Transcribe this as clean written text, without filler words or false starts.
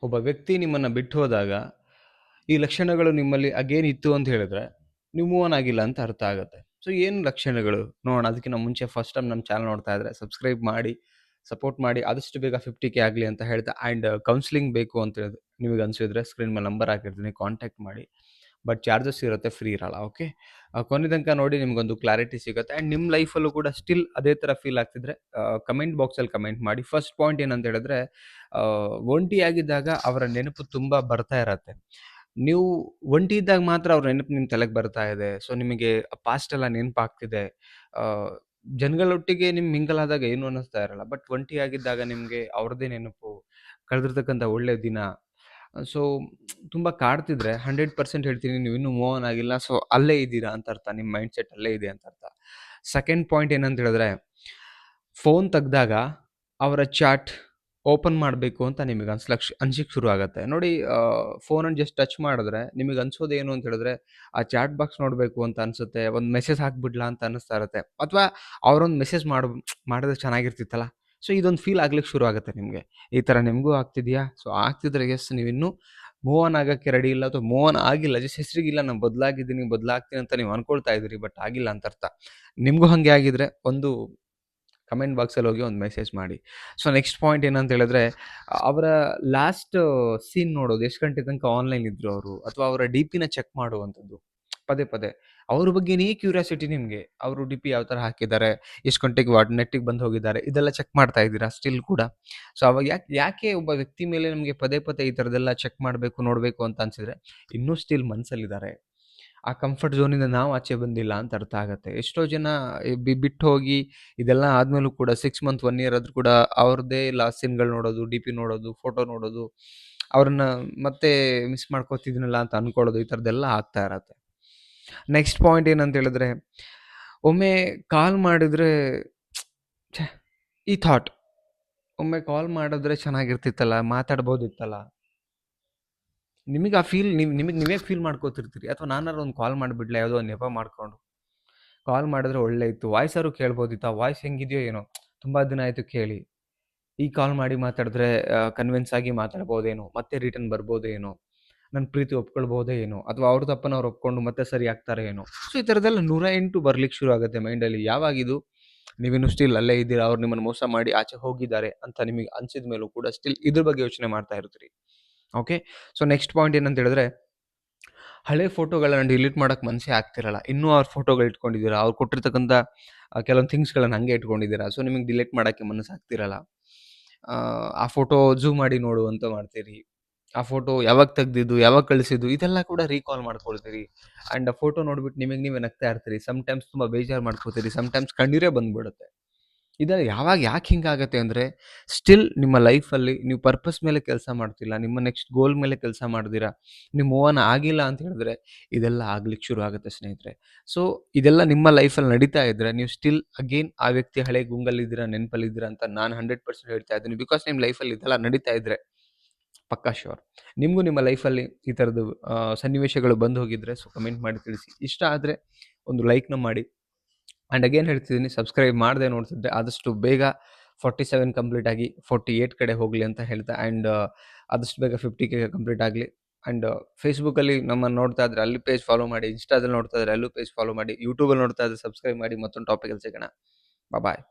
ಒಬ್ಬ ವ್ಯಕ್ತಿ ನಿಮ್ಮನ್ನ ಬಿಟ್ಟು ಹೋದಾಗ, ಈ ಲಕ್ಷಣಗಳು ನಿಮ್ಮಲ್ಲಿ ಅಗೇನ್ ಇತ್ತು ಅಂತ ಹೇಳಿದ್ರೆ, ನೀವು ಮೂವ್ ಆನ್ ಆಗಿಲ್ಲ ಅಂತ ಅರ್ಥ ಆಗುತ್ತೆ. ಸೊ ಏನು ಲಕ್ಷಣಗಳು? ನೋಡೋಣ. ಅದಕ್ಕಿಂತ ಮುಂಚೆ ಫಸ್ಟ್ ಟೈಮ್ ನಮ್ಮ ಚಾನಲ್ ನೋಡ್ತಾ ಇದ್ರೆ ಸಬ್ಸ್ಕ್ರೈಬ್ ಮಾಡಿ, ಸಪೋರ್ಟ್ ಮಾಡಿ. ಆದಷ್ಟು ಬೇಗ 50K ಆಗಲಿ ಅಂತ ಹೇಳ್ತಾ, ಆ್ಯಂಡ್ ಕೌನ್ಸಿಲಿಂಗ್ ಬೇಕು ಅಂತ ಹೇಳಿದ್ರೆ ನಿಮಗೆ ಅನಿಸಿದ್ರೆ ಸ್ಕ್ರೀನ್ ಮೇಲೆ ನಂಬರ್ ಹಾಕಿರ್ತೀನಿ, ಕಾಂಟ್ಯಾಕ್ಟ್ ಮಾಡಿ. ಬಟ್ ಚಾರ್ಜಸ್ ಇರುತ್ತೆ, ಫ್ರೀ ಇರಲ್ಲ. ಓಕೆ. ಕೊನೆ ತನಕ ನೋಡಿ, ನಿಮಗೊಂದು ಕ್ಲಾರಿಟಿ ಸಿಗುತ್ತೆ. ಆ್ಯಂಡ್ ನಿಮ್ಮ ಲೈಫಲ್ಲೂ ಕೂಡ ಸ್ಟಿಲ್ ಅದೇ ಥರ ಫೀಲ್ ಆಗ್ತಿದ್ರೆ ಕಮೆಂಟ್ ಬಾಕ್ಸಲ್ಲಿ ಕಮೆಂಟ್ ಮಾಡಿ. ಫಸ್ಟ್ ಪಾಯಿಂಟ್ ಏನಂತ ಹೇಳಿದ್ರೆ, ಒಂಟಿಯಾಗಿದ್ದಾಗ ಅವರ ನೆನಪು ತುಂಬ ಬರ್ತಾ ಇರತ್ತೆ. ನೀವು ಒಂಟಿ ಇದ್ದಾಗ ಮಾತ್ರ ಅವ್ರ ನೆನಪು ನಿಮ್ಮ ತಲೆಗೆ ಬರ್ತಾ ಇದೆ. ಸೊ ನಿಮಗೆ ಪಾಸ್ಟ್ ಎಲ್ಲ ನೆನಪಾಗ್ತಿದೆ. ಜನಗಳೊಟ್ಟಿಗೆ ನಿಮ್ ಮಿಂಗಲ್ ಆದಾಗ ಏನು ಅನ್ನಿಸ್ತಾ ಇರಲ್ಲ. ಬಟ್ ಒಂಟಿಯಾಗಿದ್ದಾಗ ನಿಮಗೆ ಅವ್ರದ್ದೇ ನೆನಪು, ಕಳೆದಿರ್ತಕ್ಕಂಥ ಒಳ್ಳೆ ದಿನ. ಸೊ ತುಂಬ ಕಾಡ್ತಿದ್ರೆ 100% ಹೇಳ್ತೀನಿ, ನೀವು ಇನ್ನೂ ಮೂವ್ ಆನ್ ಆಗಿಲ್ಲ. ಸೊ ಅಲ್ಲೇ ಇದ್ದೀರಾ ಅಂತ ಅರ್ಥ. ನಿಮ್ಮ ಮೈಂಡ್ ಸೆಟ್ ಅಲ್ಲೇ ಇದೆ ಅಂತ ಅರ್ಥ. ಸೆಕೆಂಡ್ ಪಾಯಿಂಟ್ ಏನಂತ ಹೇಳಿದ್ರೆ, ಫೋನ್ ತೆಗ್ದಾಗ ಅವರ ಚಾಟ್ ಓಪನ್ ಮಾಡಬೇಕು ಅಂತ ನಿಮಗೆ ಅನ್ಸಿಕ್ ಶುರು ಆಗುತ್ತೆ. ನೋಡಿ, ಫೋನನ್ನು ಜಸ್ಟ್ ಟಚ್ ಮಾಡಿದ್ರೆ ನಿಮಗೆ ಅನ್ಸೋದೇನು ಅಂತ ಹೇಳಿದ್ರೆ, ಆ ಚಾಟ್ ಬಾಕ್ಸ್ ನೋಡಬೇಕು ಅಂತ ಅನ್ಸುತ್ತೆ. ಒಂದು ಮೆಸೇಜ್ ಹಾಕ್ಬಿಡ್ಲಾ ಅಂತ ಅನ್ನಿಸ್ತಾ ಇರುತ್ತೆ. ಅಥವಾ ಅವರೊಂದು ಮೆಸೇಜ್ ಮಾಡಿದ್ರೆ ಚೆನ್ನಾಗಿರ್ತಿತ್ತಲ್ಲ. ಸೊ ಇದೊಂದು ಫೀಲ್ ಆಗ್ಲಿಕ್ಕೆ ಶುರು ಆಗುತ್ತೆ ನಿಮಗೆ. ಈ ಥರ ನಿಮಗೂ ಆಗ್ತಿದೆಯಾ? ಸೊ ಆಗ್ತಿದ್ರೆ ಎಸ್, ನೀವಿನ್ನೂ ಮೂವ್ ಆನ್ ಆಗೋಕ್ಕೆ ರೆಡಿ ಇಲ್ಲ, ಅಥವಾ ಮೂವ್ ಆನ್ ಆಗಿಲ್ಲ. ಜಸ್ಟ್ ಹೆಸರಿಗಿಲ್ಲ, ನಾನು ಬದಲಾಗಿದ್ದೀನಿ, ಬದಲಾಗ್ತೀನಿ ಅಂತ ನೀವು ಅನ್ಕೊಳ್ತಾ ಇದ್ದೀರಿ, ಬಟ್ ಆಗಿಲ್ಲ ಅಂತ ಅರ್ಥ. ನಿಮಗೂ ಹಾಗೆ ಆಗಿದ್ರೆ ಒಂದು ಕಮೆಂಟ್ ಬಾಕ್ಸಲ್ಲಿ ಹೋಗಿ ಒಂದು ಮೆಸೇಜ್ ಮಾಡಿ. ಸೊ ನೆಕ್ಸ್ಟ್ ಪಾಯಿಂಟ್ ಏನಂತ ಹೇಳಿದ್ರೆ, ಅವರ ಲಾಸ್ಟ್ ಸೀನ್ ನೋಡೋದು. ಎಷ್ಟು ಗಂಟೆ ತನಕ ಆನ್ಲೈನ್ ಇದ್ರು ಅವರು, ಅಥವಾ ಅವರ ಡಿ ಪಿನ ಚೆಕ್ ಮಾಡುವಂಥದ್ದು ಪದೇ ಪದೇ. ಅವ್ರ ಬಗ್ಗೆನೇ ಕ್ಯೂರಿಯಾಸಿಟಿ ನಿಮಗೆ. ಅವರು ಡಿ ಪಿ ಯಾವ ಥರ ಹಾಕಿದ್ದಾರೆ, ಎಷ್ಟು ಗಂಟೆಗೆ ನೆಟ್ಟಿಗೆ ಬಂದು ಹೋಗಿದ್ದಾರೆ, ಇದೆಲ್ಲ ಚೆಕ್ ಮಾಡ್ತಾ ಇದ್ದೀರಾ ಸ್ಟಿಲ್ ಕೂಡ. ಸೊ ಅವಾಗ ಯಾಕೆ ಒಬ್ಬ ವ್ಯಕ್ತಿ ಮೇಲೆ ನಮಗೆ ಪದೇ ಪದೇ ಈ ಥರದ್ದೆಲ್ಲ ಚೆಕ್ ಮಾಡಬೇಕು, ನೋಡಬೇಕು ಅಂತ ಅನ್ಸಿದ್ರೆ, ಇನ್ನೂ ಸ್ಟಿಲ್ ಮನಸ್ಸಲ್ಲಿದ್ದಾರೆ. ಆ ಕಂಫರ್ಟ್ ಝೋನಿಂದ ನಾವು ಆಚೆ ಬಂದಿಲ್ಲ ಅಂತ ಅರ್ಥ ಆಗುತ್ತೆ. ಎಷ್ಟೋ ಜನ ಬಿಟ್ಟು ಹೋಗಿ ಇದೆಲ್ಲ ಆದ್ಮೇಲೂ ಕೂಡ 6 ಮಂತ್ 1 ಇಯರ್ ಆದ್ರೂ ಕೂಡ ಅವ್ರದ್ದೇ ಲಾಸ್ಟ್ ಸೀನ್ಗಳು ನೋಡೋದು, ಡಿ ಪಿ ನೋಡೋದು, ಫೋಟೋ ನೋಡೋದು, ಅವ್ರನ್ನ ಮತ್ತೆ ಮಿಸ್ ಮಾಡ್ಕೋತಿದ್ದೀನಲ್ಲ ಅಂತ ಅನ್ಕೊಳ್ಳೋದು, ಈ ಥರದ್ದೆಲ್ಲ ಆಗ್ತಾ ಇರತ್ತೆ. ನೆಕ್ಸ್ಟ್ ಪಾಯಿಂಟ್ ಏನಂತ ಹೇಳಿದ್ರೆ, ಒಮ್ಮೆ ಕಾಲ್ ಮಾಡಿದ್ರೆ ಈ ಥಾಟ್, ಒಮ್ಮೆ ಕಾಲ್ ಮಾಡಿದ್ರೆ ಚೆನ್ನಾಗಿರ್ತಿತ್ತಲ್ಲ, ಮಾತಾಡ್ಬೋದಿತ್ತಲ್ಲ. ನಿಮಗೆ ಆ ಫೀಲ್ ನಿಮಗೆ ನೀವೇ ಫೀಲ್ ಮಾಡ್ಕೋತಿರ್ತೀರಿ. ಅಥವಾ ನಾನಾರು ಒಂದು ಕಾಲ್ ಮಾಡಿಬಿಡ್ಲೆ, ಯಾವುದೋ ಒಂದು ನೆಪ ಮಾಡ್ಕೊಂಡು. ಕಾಲ್ ಮಾಡಿದ್ರೆ ಒಳ್ಳೆ ಇತ್ತು, ವಾಯ್ಸಾದ್ರು ಕೇಳ್ಬೋದಿತ್ತು. ಆ ವಾಯ್ಸ್ ಹೆಂಗಿದೆಯೋ ಏನೋ, ತುಂಬ ದಿನ ಆಯಿತು ಕೇಳಿ. ಈ ಕಾಲ್ ಮಾಡಿ ಮಾತಾಡಿದ್ರೆ ಕನ್ವಿನ್ಸ್ ಆಗಿ ಮಾತಾಡ್ಬೋದೇನೋ, ಮತ್ತೆ ರಿಟರ್ನ್ ಬರ್ಬೋದೇನೋ, ನನ್ನ ಪ್ರೀತಿ ಒಪ್ಕೊಳ್ಬೋದೇ ಏನೋ, ಅಥವಾ ಅವ್ರ ತಪ್ಪನ್ನು ಅವ್ರು ಒಪ್ಕೊಂಡು ಮತ್ತೆ ಸರಿ ಆಗ್ತಾರೆ ಏನೋ. ಸೊ ಈ ಥರದ್ದೆಲ್ಲ 108 ಬರ್ಲಿಕ್ಕೆ ಶುರು ಆಗುತ್ತೆ ಮೈಂಡಲ್ಲಿ. ಯಾವಾಗಿದು ನೀವಿನ್ನು ಸ್ಟಿಲ್ ಅಲ್ಲೇ ಇದ್ದೀರಾ, ಅವ್ರು ನಿಮ್ಮನ್ನು ಮೋಸ ಮಾಡಿ ಆಚೆ ಹೋಗಿದ್ದಾರೆ ಅಂತ ನಿಮಗೆ ಅನ್ಸಿದ ಮೇಲೂ ಕೂಡ ಸ್ಟಿಲ್ ಇದ್ರ ಬಗ್ಗೆ ಯೋಚನೆ ಮಾಡ್ತಾ ಇರ್ತೀರಿ. ಓಕೆ. ಸೊ ನೆಕ್ಸ್ಟ್ ಪಾಯಿಂಟ್ ಏನಂತ ಹೇಳಿದ್ರೆ, ಹಳೆ ಫೋಟೋಗಳನ್ನ ಡಿಲೀಟ್ ಮಾಡಕ್ಕೆ ಮನಸ್ಸೇ ಆಗ್ತಿರಲ್ಲ. ಇನ್ನೂ ಅವ್ರ ಫೋಟೋಗಳು ಇಟ್ಕೊಂಡಿದ್ದೀರಾ, ಅವ್ರು ಕೊಟ್ಟಿರ್ತಕ್ಕಂಥ ಕೆಲವೊಂದು ಥಿಂಗ್ಸ್ಗಳನ್ನ ಹಂಗೆ ಇಟ್ಕೊಂಡಿದ್ದೀರಾ. ಸೊ ನಿಮಗೆ ಡಿಲೀಟ್ ಮಾಡೋಕ್ಕೆ ಮನಸ್ಸು ಆಗ್ತಿರಲ್ಲ. ಆ ಫೋಟೋ ಝೂಮ್ ಮಾಡಿ ನೋಡುವಂತ ಮಾಡ್ತೀರಿ. ಆ ಫೋಟೋ ಯಾವಾಗ ತೆಗ್ದಿದ್ದು, ಯಾವಾಗ ಕಳಿಸಿದ್ದು, ಇದೆಲ್ಲ ಕೂಡ ರೀಕಾಲ್ ಮಾಡ್ಕೊಳ್ತೀರಿ. ಆ್ಯಂಡ್ ಆ ಫೋಟೋ ನೋಡ್ಬಿಟ್ಟು ನಿಮಗೆ ನೀವೇ ನಗ್ತಾ ಇರ್ತೀರಿ. ಸಮ್ಟೈಮ್ಸ್ ತುಂಬ ಬೇಜಾರು ಮಾಡ್ಕೋತೀರಿ. ಸಮ್ಟೈಮ್ಸ್ ಕಣ್ಣೀರೇ ಬಂದ್ಬಿಡುತ್ತೆ. ಇದೆಲ್ಲ ಯಾಕೆ ಹಿಂಗಾಗತ್ತೆ ಅಂದರೆ, ಸ್ಟಿಲ್ ನಿಮ್ಮ ಲೈಫಲ್ಲಿ ನೀವು ಪರ್ಪಸ್ ಮೇಲೆ ಕೆಲಸ ಮಾಡ್ತಿಲ್ಲ, ನಿಮ್ಮ ನೆಕ್ಸ್ಟ್ ಗೋಲ್ ಮೇಲೆ ಕೆಲಸ ಮಾಡ್ದಿರಾ, ನೀವು ಮೂವ್ ಆನ್ ಆಗಿಲ್ಲ ಅಂತ ಹೇಳಿದ್ರೆ ಇದೆಲ್ಲ ಆಗ್ಲಿಕ್ಕೆ ಶುರು ಆಗುತ್ತೆ ಸ್ನೇಹಿತರೆ. ಸೊ ಇದೆಲ್ಲ ನಿಮ್ಮ ಲೈಫಲ್ಲಿ ನಡೀತಾ ಇದ್ರೆ, ನೀವು ಸ್ಟಿಲ್ ಅಗೇನ್ ಆ ವ್ಯಕ್ತಿ ಹಳೆ ಗುಂಗಲ್ಲಿದ್ದೀರಾ, ನೆನಪಲ್ಲಿದ್ದೀರಾ ಅಂತ ನಾನು 100% ಹೇಳ್ತಾ ಇದ್ದೀನಿ. ಬಿಕಾಸ್ ನಿಮ್ಮ ಲೈಫಲ್ಲಿ ಇದೆಲ್ಲ ನಡೀತಾ ಇದ್ರೆ ಪಕ್ಕಾ ಶ್ಯೂರ್. ನಿಮಗೂ ನಿಮ್ಮ ಲೈಫಲ್ಲಿ ಈ ಥರದ್ದು ಸನ್ನಿವೇಶಗಳು ಬಂದು ಹೋಗಿದ್ರೆ, ಸೊ ಕಮೆಂಟ್ ಮಾಡಿ ತಿಳಿಸಿ. ಇಷ್ಟ ಆದರೆ ಒಂದು ಲೈಕ್ನ ಮಾಡಿ. ಆ್ಯಂಡ್ ಅಗೇನ್ ಹೇಳ್ತಿದ್ದೀನಿ, ಸಬ್ಸ್ಕ್ರೈಬ್ ಮಾಡದೆ ನೋಡ್ತಿದ್ರೆ ಆದಷ್ಟು ಬೇಗ 47 ಕಂಪ್ಲೀಟ್ ಆಗಿ 48 ಕಡೆ ಹೋಗಲಿ ಅಂತ ಹೇಳ್ತಾ, ಆ್ಯಂಡ್ ಆದಷ್ಟು ಬೇಗ 50K ಕಂಪ್ಲೀಟ್ ಆಗಲಿ. ಆ್ಯಂಡ್ ಫೇಸ್ಬುಕ್ಕಲ್ಲಿ ನಮ್ಮನ್ನು ನೋಡ್ತಾ ಇದ್ರೆ ಅಲ್ಲಿ ಪೇಜ್ ಫಾಲೋ ಮಾಡಿ, ಇನ್ಸ್ಟಾದಲ್ಲಿ ನೋಡ್ತಾ ಇದ್ರೆ ಅಲ್ಲೂ ಪೇಜ್ ಫಾಲೋ ಮಾಡಿ, ಯೂಟ್ಯೂಬಲ್ಲಿ ನೋಡ್ತಾ ಇದ್ರೆ ಸಬ್ಸ್ಕ್ರೈಬ್ ಮಾಡಿ. ಮತ್ತೊಂದು ಟಾಪಿಕಲ್ಲಿ ಸಿಗೋಣ. ಬಾಯ್.